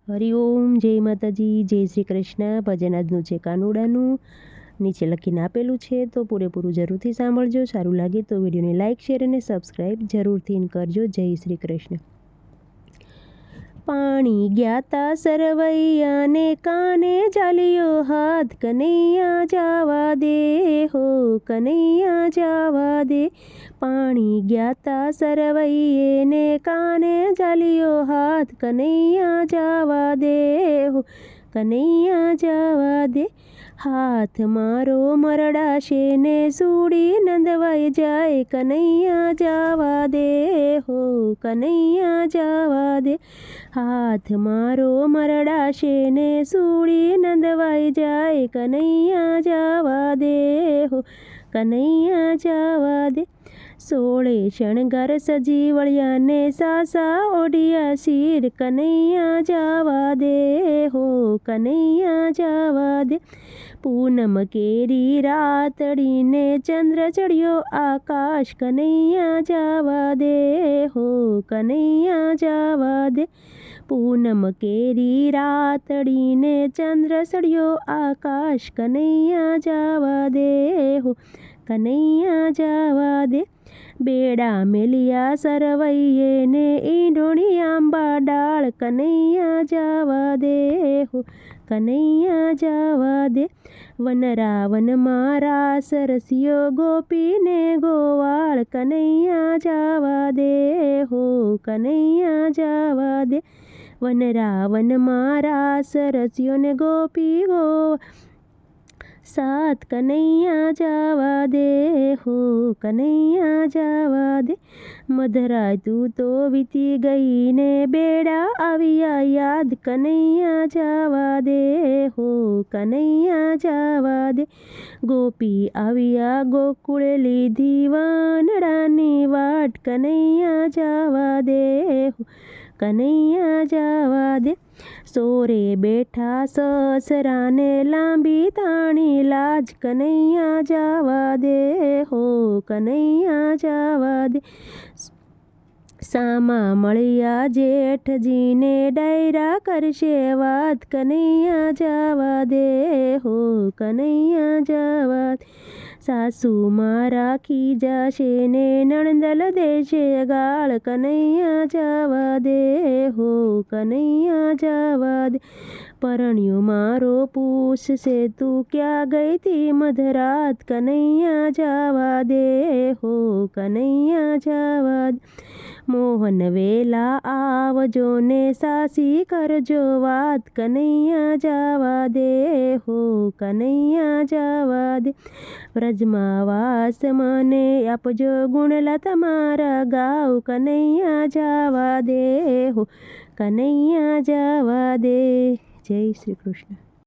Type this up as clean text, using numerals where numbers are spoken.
હરિઓમ, જય માતાજી, જય શ્રી કૃષ્ણ. ભજન આજનું છે કાનુડાનું, નીચે લખીને આપેલું છે, તો પૂરેપૂરું જરૂરથી સાંભળજો. સારું લાગે તો વિડીયોને લાઇક, શેર અને સબસ્ક્રાઈબ જરૂરથી કરજો. જય શ્રી કૃષ્ણ. પાણી જ્ઞાતા સરવૈયાને કાને ચાલ્યો હાથ, કનૈયા જાવા દે હો, કનૈયા જાવા દે. પાણી જ્ઞાતા સરવૈયે કાને ચાલ્યો હાથ, કનૈયા જાવા દે હો, કનૈયા જાવા દે. હાથ મારો મરડાશે ને સૂડી નંદવાઈ જાય, કનૈયા જાવા દે હો, કનૈયા જાવા દે. હાથ મારો મરડાશે ને સૂડી નંદવાઈ જાય, કનૈયા જાવા દે હો, કનૈયા જાવા દે. સોળે શણગાર સજી વળ્યાને સાસા ઓઢિયા શીર, કનૈયા જાવા દે હો, કનૈયા જાવા દે. પૂનમ કેરી રાતડીને ચંદ્ર ચડ્યો આકાશ, કનૈયા જાવા દે હો, કનૈયા જાવા દે. પૂનમ કેરી રાતડીને ચંદ્ર ચડ્યો આકાશ, કનૈયા જાવા દે હો, કનૈયા જાવા દે. બેડા મેલિયા સરવૈયે ને ઈંઢોણી આંબા ડાળ, કનૈયા જાવા દે હો, કનૈયા જાવા દે. વનરાવનમાં રાસ રસ્યો ગોપીને ગોવાળ, કનૈયા જાવા દે હો, કનૈયા જાવા દે. વનરાવનમાં રાસ રસ્યો ને ગોપી ગોવાળ, સાત કનૈયા જાવા દે હો, કનૈયા જાવા દે. મધરાય તું તો વીતી ગઈ ને બેડા આવ્યા યાદ, કનૈયા જાવા દે હો, કનૈયા જાવા દે. ગોપી આવ્યા ગોકુળે લીધી વાનડાની વાટ, કનૈયા જાવા દે હો, કનૈયા જાવા દે. સોરે બેઠા સસરાને લાંબી તાણી લાજ, કનૈયા જાવા દે હો, કનૈયા જાવા દે. સામા મળ્યા જેઠજીને ડાયરા કરશે વાત, કનૈયા જાવા દે હો, કનૈયા જાવા દે. સાસુ મારા ખીજાશે ને નણંદલ દેશે ગાળ, કનૈયા જાવા દે હો, કનૈયા જાવા દે. પરણ્યો મારો પૂછશે તું ક્યાં ગઈ તી મધરાત, કનૈયા જાવા દે હો, કનૈયા જાવા દે. મોહન વેલા આવજો ને સાસી કરજો વાત, કનૈયા જાવા દે હો, કનૈયા જાવા દે. વ્રજમાં વાસ મને આપજો ગુણલા તમારા ગાવ, કનૈયા જાવા દે હો, કનૈયા જાવા દે. જય શ્રી કૃષ્ણ.